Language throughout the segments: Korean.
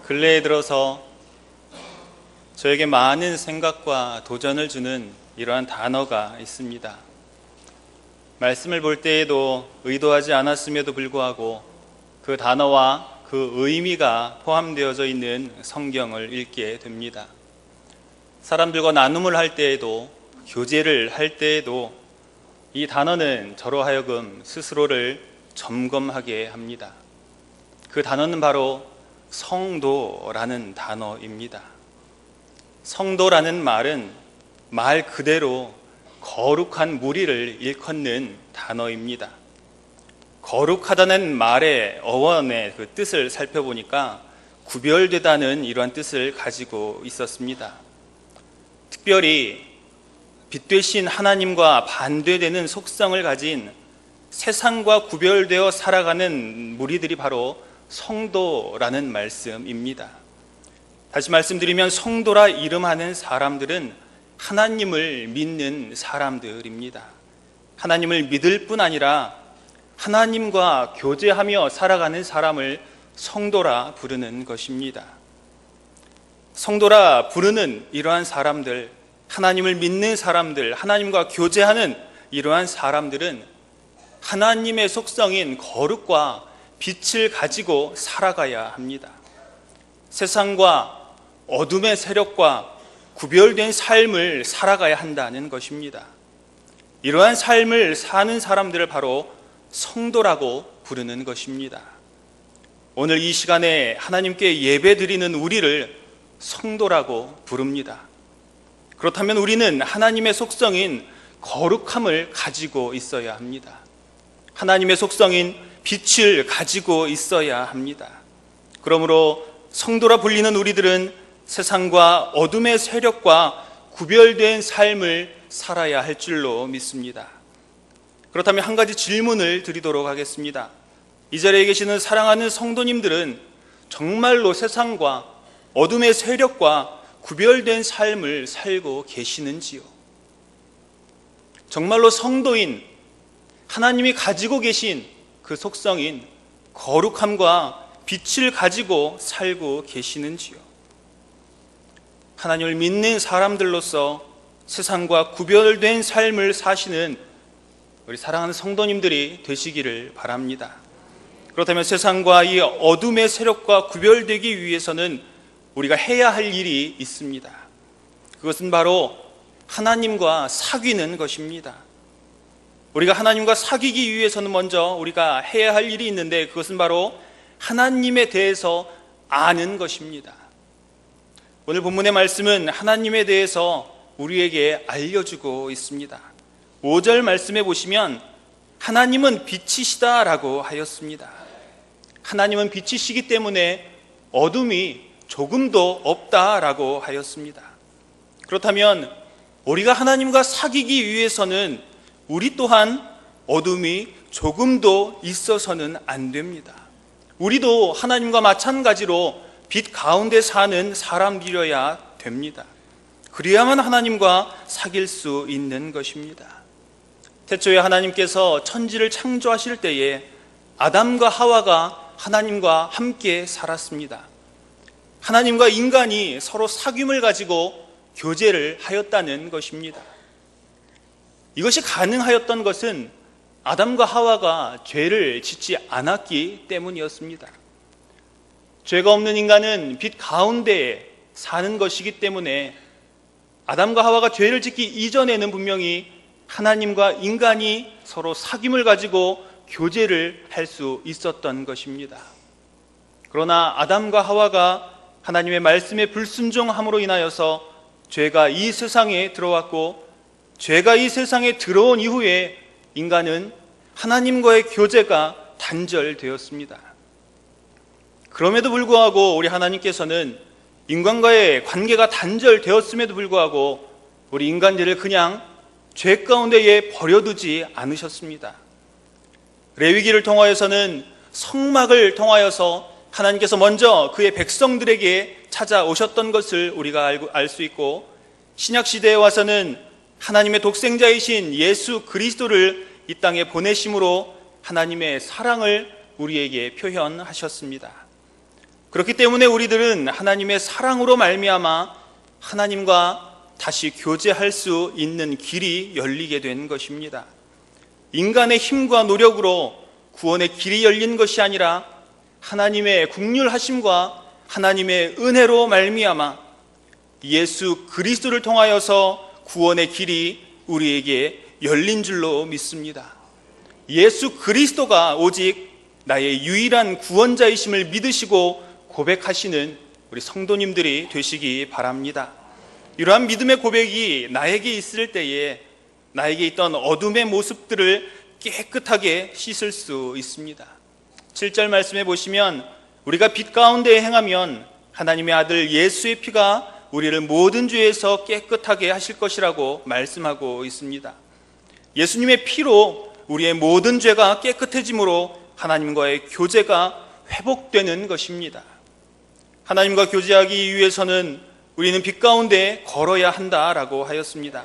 근래에 들어서 저에게 많은 생각과 도전을 주는 이러한 단어가 있습니다. 말씀을 볼 때에도 의도하지 않았음에도 불구하고 그 단어와 그 의미가 포함되어져 있는 성경을 읽게 됩니다. 사람들과 나눔을 할 때에도, 교제를 할 때에도 이 단어는 저로 하여금 스스로를 점검하게 합니다. 그 단어는 바로 성도라는 단어입니다. 성도라는 말은 말 그대로 거룩한 무리를 일컫는 단어입니다. 거룩하다는 말의 어원의 그 뜻을 살펴보니까 구별되다는 이러한 뜻을 가지고 있었습니다. 특별히 빛 되신 하나님과 반대되는 속성을 가진 세상과 구별되어 살아가는 무리들이 바로 성도라는 말씀입니다. 다시 말씀드리면 성도라 이름하는 사람들은 하나님을 믿는 사람들입니다. 하나님을 믿을 뿐 아니라 하나님과 교제하며 살아가는 사람을 성도라 부르는 것입니다. 성도라 부르는 이러한 사람들, 하나님을 믿는 사람들, 하나님과 교제하는 이러한 사람들은 하나님의 속성인 거룩과 빛을 가지고 살아가야 합니다. 세상과 어둠의 세력과 구별된 삶을 살아가야 한다는 것입니다. 이러한 삶을 사는 사람들을 바로 성도라고 부르는 것입니다. 오늘 이 시간에 하나님께 예배드리는 우리를 성도라고 부릅니다. 그렇다면 우리는 하나님의 속성인 거룩함을 가지고 있어야 합니다. 하나님의 속성인 빛을 가지고 있어야 합니다. 그러므로 성도라 불리는 우리들은 세상과 어둠의 세력과 구별된 삶을 살아야 할 줄로 믿습니다. 그렇다면 한 가지 질문을 드리도록 하겠습니다. 이 자리에 계시는 사랑하는 성도님들은 정말로 세상과 어둠의 세력과 구별된 삶을 살고 계시는지요? 정말로 성도인 하나님이 가지고 계신 그 속성인 거룩함과 빛을 가지고 살고 계시는지요? 하나님을 믿는 사람들로서 세상과 구별된 삶을 사시는 우리 사랑하는 성도님들이 되시기를 바랍니다. 그렇다면 세상과 이 어둠의 세력과 구별되기 위해서는 우리가 해야 할 일이 있습니다. 그것은 바로 하나님과 사귀는 것입니다. 우리가 하나님과 사귀기 위해서는 먼저 우리가 해야 할 일이 있는데 그것은 바로 하나님에 대해서 아는 것입니다. 오늘 본문의 말씀은 하나님에 대해서 우리에게 알려주고 있습니다. 5절 말씀에 보시면 하나님은 빛이시다라고 하였습니다. 하나님은 빛이시기 때문에 어둠이 조금도 없다라고 하였습니다. 그렇다면 우리가 하나님과 사귀기 위해서는 우리 또한 어둠이 조금도 있어서는 안 됩니다. 우리도 하나님과 마찬가지로 빛 가운데 사는 사람들이어야 됩니다. 그래야만 하나님과 사귈 수 있는 것입니다. 태초에 하나님께서 천지를 창조하실 때에 아담과 하와가 하나님과 함께 살았습니다. 하나님과 인간이 서로 사귐을 가지고 교제를 하였다는 것입니다. 이것이 가능하였던 것은 아담과 하와가 죄를 짓지 않았기 때문이었습니다. 죄가 없는 인간은 빛 가운데에 사는 것이기 때문에 아담과 하와가 죄를 짓기 이전에는 분명히 하나님과 인간이 서로 사귐을 가지고 교제를 할 수 있었던 것입니다. 그러나 아담과 하와가 하나님의 말씀에 불순종함으로 인하여서 죄가 이 세상에 들어왔고 죄가 이 세상에 들어온 이후에 인간은 하나님과의 교제가 단절되었습니다. 그럼에도 불구하고 우리 하나님께서는 인간과의 관계가 단절되었음에도 불구하고 우리 인간들을 그냥 죄 가운데에 버려두지 않으셨습니다. 레위기를 통하여서는 성막을 통하여서 하나님께서 먼저 그의 백성들에게 찾아오셨던 것을 우리가 알 수 있고, 신약시대에 와서는 하나님의 독생자이신 예수 그리스도를 이 땅에 보내심으로 하나님의 사랑을 우리에게 표현하셨습니다. 그렇기 때문에 우리들은 하나님의 사랑으로 말미암아 하나님과 다시 교제할 수 있는 길이 열리게 된 것입니다. 인간의 힘과 노력으로 구원의 길이 열린 것이 아니라 하나님의 긍휼하심과 하나님의 은혜로 말미암아 예수 그리스도를 통하여서 구원의 길이 우리에게 열린 줄로 믿습니다. 예수 그리스도가 오직 나의 유일한 구원자이심을 믿으시고 고백하시는 우리 성도님들이 되시기 바랍니다. 이러한 믿음의 고백이 나에게 있을 때에 나에게 있던 어둠의 모습들을 깨끗하게 씻을 수 있습니다. 7절 말씀해 보시면 우리가 빛 가운데 행하면 하나님의 아들 예수의 피가 우리를 모든 죄에서 깨끗하게 하실 것이라고 말씀하고 있습니다. 예수님의 피로 우리의 모든 죄가 깨끗해짐으로 하나님과의 교제가 회복되는 것입니다. 하나님과 교제하기 위해서는 우리는 빛 가운데 걸어야 한다라고 하였습니다.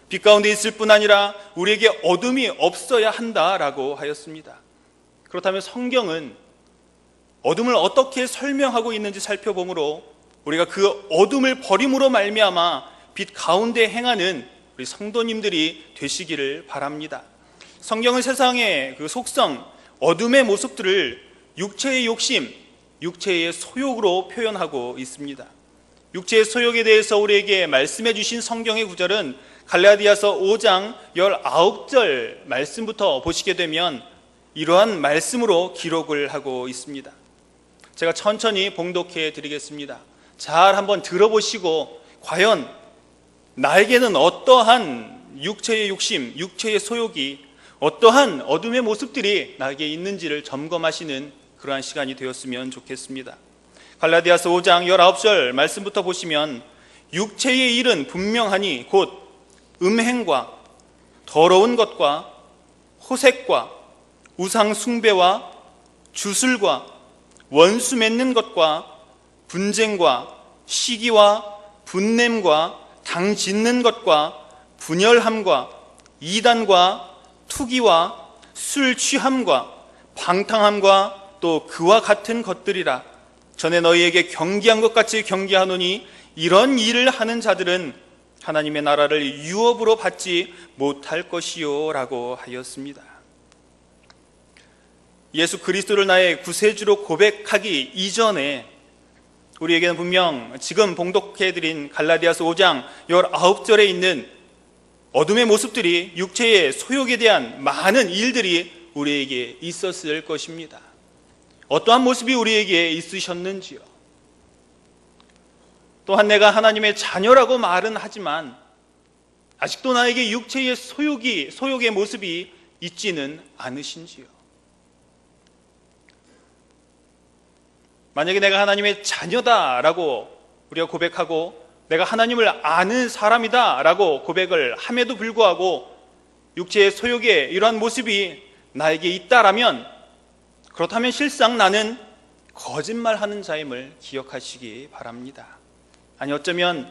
빛 가운데 있을 뿐 아니라 우리에게 어둠이 없어야 한다라고 하였습니다. 그렇다면 성경은 어둠을 어떻게 설명하고 있는지 살펴보므로 우리가 그 어둠을 버림으로 말미암아 빛 가운데 행하는 우리 성도님들이 되시기를 바랍니다. 성경은 세상의 그 속성, 어둠의 모습들을 육체의 욕심, 육체의 소욕으로 표현하고 있습니다. 육체의 소욕에 대해서 우리에게 말씀해 주신 성경의 구절은 갈라디아서 5장 19절 말씀부터 보시게 되면 이러한 말씀으로 기록을 하고 있습니다. 제가 천천히 봉독해 드리겠습니다. 잘 한번 들어보시고 과연 나에게는 어떠한 육체의 욕심, 육체의 소욕이 어떠한 어둠의 모습들이 나에게 있는지를 점검하시는 그러한 시간이 되었으면 좋겠습니다. 갈라디아서 5장 19절 말씀부터 보시면 육체의 일은 분명하니 곧 음행과 더러운 것과 호색과 우상 숭배와 주술과 원수 맺는 것과 분쟁과 시기와 분냄과 당 짓는 것과 분열함과 이단과 투기와 술 취함과 방탕함과 또 그와 같은 것들이라. 전에 너희에게 경계한 것 같이 경계하노니 이런 일을 하는 자들은 하나님의 나라를 유업으로 받지 못할 것이요 라고 하였습니다. 예수 그리스도를 나의 구세주로 고백하기 이전에 우리에게는 분명 지금 봉독해드린 갈라디아서 5장 19절에 있는 어둠의 모습들이, 육체의 소욕에 대한 많은 일들이 우리에게 있었을 것입니다. 어떠한 모습이 우리에게 있으셨는지요? 또한 내가 하나님의 자녀라고 말은 하지만 아직도 나에게 육체의 소욕의 모습이 있지는 않으신지요? 만약에 내가 하나님의 자녀다라고 우리가 고백하고 내가 하나님을 아는 사람이다라고 고백을 함에도 불구하고 육체의 소욕의 이러한 모습이 나에게 있다라면, 그렇다면 실상 나는 거짓말하는 자임을 기억하시기 바랍니다. 아니 어쩌면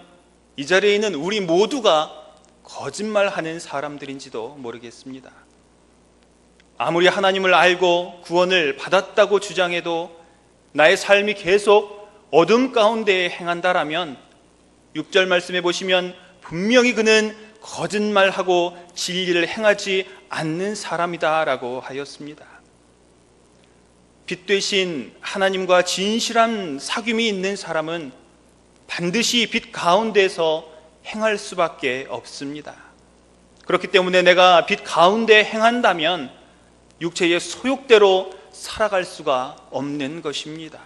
이 자리에 있는 우리 모두가 거짓말하는 사람들인지도 모르겠습니다. 아무리 하나님을 알고 구원을 받았다고 주장해도 나의 삶이 계속 어둠 가운데 행한다라면 6절 말씀해 보시면 분명히 그는 거짓말하고 진리를 행하지 않는 사람이다라고 하였습니다. 빛 되신 하나님과 진실한 사귐이 있는 사람은 반드시 빛 가운데서 행할 수밖에 없습니다. 그렇기 때문에 내가 빛 가운데 행한다면 육체의 소욕대로 살아갈 수가 없는 것입니다.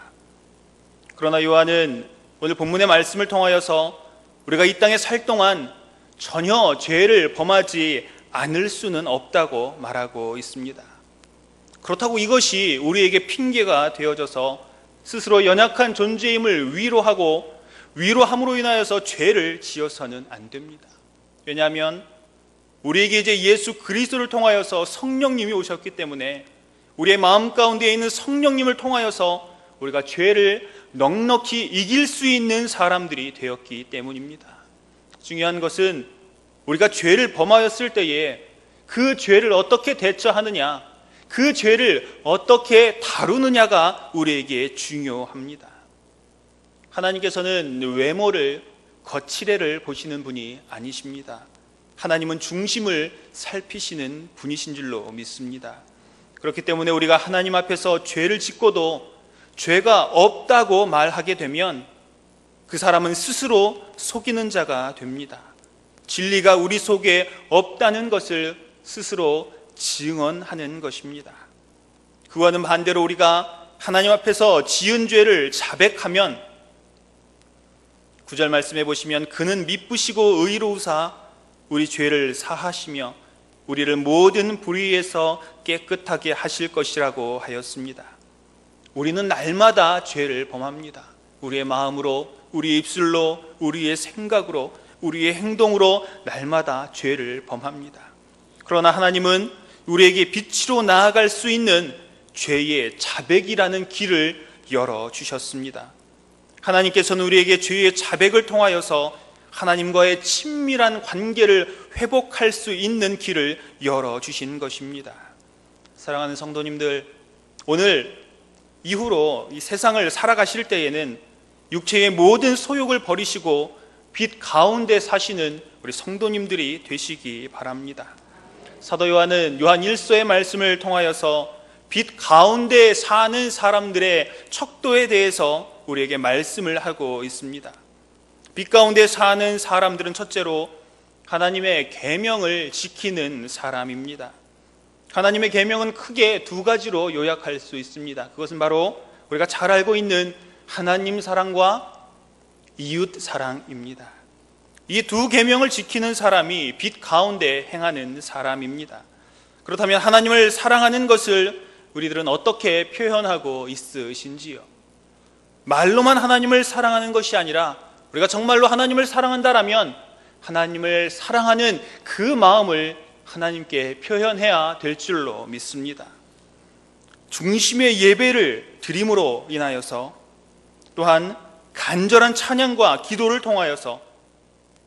그러나 요한은 오늘 본문의 말씀을 통하여서 우리가 이 땅에 살 동안 전혀 죄를 범하지 않을 수는 없다고 말하고 있습니다. 그렇다고 이것이 우리에게 핑계가 되어져서 스스로 연약한 존재임을 위로함으로 인하여서 죄를 지어서는 안 됩니다. 왜냐하면 우리에게 이제 예수 그리스도를 통하여서 성령님이 오셨기 때문에 우리의 마음 가운데 있는 성령님을 통하여서 우리가 죄를 넉넉히 이길 수 있는 사람들이 되었기 때문입니다. 중요한 것은 우리가 죄를 범하였을 때에 그 죄를 어떻게 대처하느냐, 그 죄를 어떻게 다루느냐가 우리에게 중요합니다. 하나님께서는 외모를, 거칠애를 보시는 분이 아니십니다. 하나님은 중심을 살피시는 분이신 줄로 믿습니다. 그렇기 때문에 우리가 하나님 앞에서 죄를 짓고도 죄가 없다고 말하게 되면 그 사람은 스스로 속이는 자가 됩니다. 진리가 우리 속에 없다는 것을 스스로 증언하는 것입니다. 그와는 반대로 우리가 하나님 앞에서 지은 죄를 자백하면 9절 말씀해 보시면 그는 미쁘시고 의로우사 우리 죄를 사하시며 우리를 모든 불의에서 깨끗하게 하실 것이라고 하였습니다. 우리는 날마다 죄를 범합니다. 우리의 마음으로, 우리의 입술로, 우리의 생각으로, 우리의 행동으로 날마다 죄를 범합니다. 그러나 하나님은 우리에게 빛으로 나아갈 수 있는 죄의 자백이라는 길을 열어주셨습니다. 하나님께서는 우리에게 죄의 자백을 통하여서 하나님과의 친밀한 관계를 회복할 수 있는 길을 열어주신 것입니다. 사랑하는 성도님들, 오늘 이후로 이 세상을 살아가실 때에는 육체의 모든 소욕을 버리시고 빛 가운데 사시는 우리 성도님들이 되시기 바랍니다. 사도 요한은 요한 1서의 말씀을 통하여서 빛 가운데 사는 사람들의 척도에 대해서 우리에게 말씀을 하고 있습니다. 빛 가운데 사는 사람들은 첫째로 하나님의 계명을 지키는 사람입니다. 하나님의 계명은 크게 두 가지로 요약할 수 있습니다. 그것은 바로 우리가 잘 알고 있는 하나님 사랑과 이웃 사랑입니다. 이 두 계명을 지키는 사람이 빛 가운데 행하는 사람입니다. 그렇다면 하나님을 사랑하는 것을 우리들은 어떻게 표현하고 있으신지요? 말로만 하나님을 사랑하는 것이 아니라 우리가 정말로 하나님을 사랑한다라면 하나님을 사랑하는 그 마음을 하나님께 표현해야 될 줄로 믿습니다. 중심의 예배를 드림으로 인하여서, 또한 간절한 찬양과 기도를 통하여서,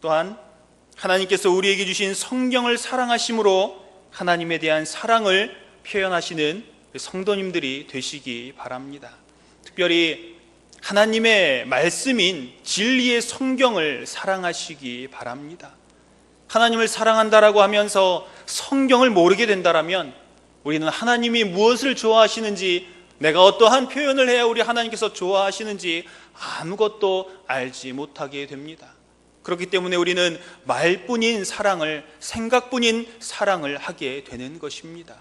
또한 하나님께서 우리에게 주신 성경을 사랑하심으로 하나님에 대한 사랑을 표현하시는 성도님들이 되시기 바랍니다. 특별히 하나님의 말씀인 진리의 성경을 사랑하시기 바랍니다. 하나님을 사랑한다라고 하면서 성경을 모르게 된다라면 우리는 하나님이 무엇을 좋아하시는지, 내가 어떠한 표현을 해야 우리 하나님께서 좋아하시는지 아무것도 알지 못하게 됩니다. 그렇기 때문에 우리는 말뿐인 사랑을, 생각뿐인 사랑을 하게 되는 것입니다.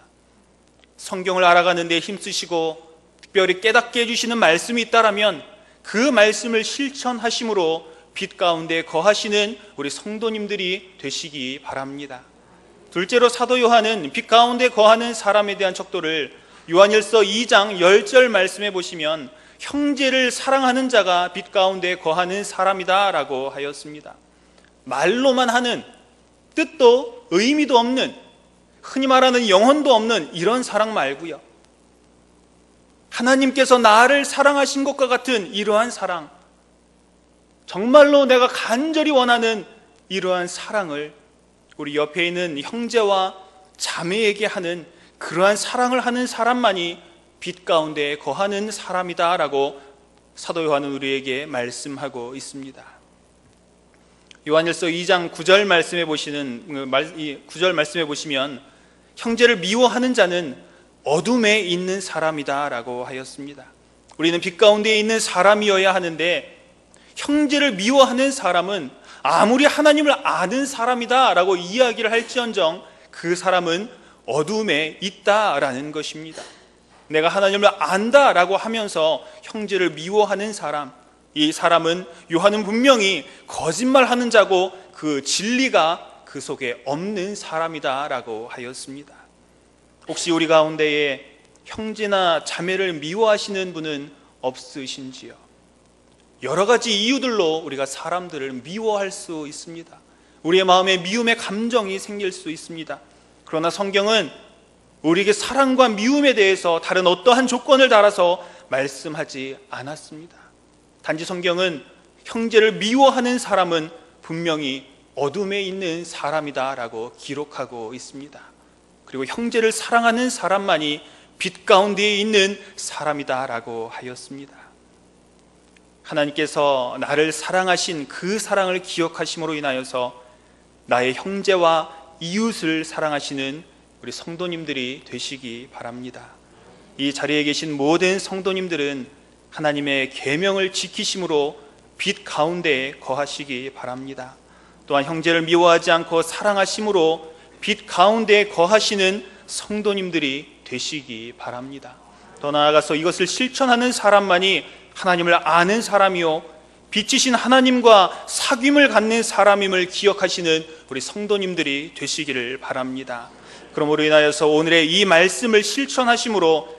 성경을 알아가는 데 힘쓰시고 특별히 깨닫게 해주시는 말씀이 있다라면 그 말씀을 실천하심으로 빛 가운데 거하시는 우리 성도님들이 되시기 바랍니다. 둘째로 사도 요한은 빛 가운데 거하는 사람에 대한 척도를 요한일서 2장 10절 말씀해 보시면 형제를 사랑하는 자가 빛 가운데 거하는 사람이다 라고 하였습니다. 말로만 하는, 뜻도 의미도 없는, 흔히 말하는 영혼도 없는 이런 사랑 말고요, 하나님께서 나를 사랑하신 것과 같은 이러한 사랑, 정말로 내가 간절히 원하는 이러한 사랑을 우리 옆에 있는 형제와 자매에게 하는 그러한 사랑을 하는 사람만이 빛 가운데 거하는 사람이다 라고 사도 요한은 우리에게 말씀하고 있습니다. 요한일서 2장 9절 말씀해 보시면 형제를 미워하는 자는 어둠에 있는 사람이다 라고 하였습니다. 우리는 빛 가운데 있는 사람이어야 하는데 형제를 미워하는 사람은 아무리 하나님을 아는 사람이다 라고 이야기를 할지언정 그 사람은 어둠에 있다라는 것입니다. 내가 하나님을 안다라고 하면서 형제를 미워하는 사람, 이 사람은 요한은 분명히 거짓말하는 자고 그 진리가 그 속에 없는 사람이다 라고 하였습니다. 혹시 우리 가운데에 형제나 자매를 미워하시는 분은 없으신지요? 여러 가지 이유들로 우리가 사람들을 미워할 수 있습니다. 우리의 마음에 미움의 감정이 생길 수 있습니다. 그러나 성경은 우리에게 사랑과 미움에 대해서 다른 어떠한 조건을 달아서 말씀하지 않았습니다. 단지 성경은 형제를 미워하는 사람은 분명히 어둠에 있는 사람이다 라고 기록하고 있습니다. 그리고 형제를 사랑하는 사람만이 빛 가운데에 있는 사람이다 라고 하였습니다. 하나님께서 나를 사랑하신 그 사랑을 기억하심으로 인하여서 나의 형제와 이웃을 사랑하시는 우리 성도님들이 되시기 바랍니다. 이 자리에 계신 모든 성도님들은 하나님의 계명을 지키심으로 빛 가운데에 거하시기 바랍니다. 또한 형제를 미워하지 않고 사랑하심으로 빛 가운데에 거하시는 성도님들이 되시기 바랍니다. 더 나아가서 이것을 실천하는 사람만이 하나님을 아는 사람이요 빛이신 하나님과 사귐을 갖는 사람임을 기억하시는 우리 성도님들이 되시기를 바랍니다. 그러므로 인하여서 오늘의 이 말씀을 실천하심으로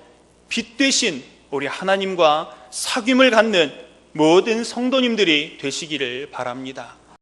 빛 되신 우리 하나님과 사귐을 갖는 모든 성도님들이 되시기를 바랍니다.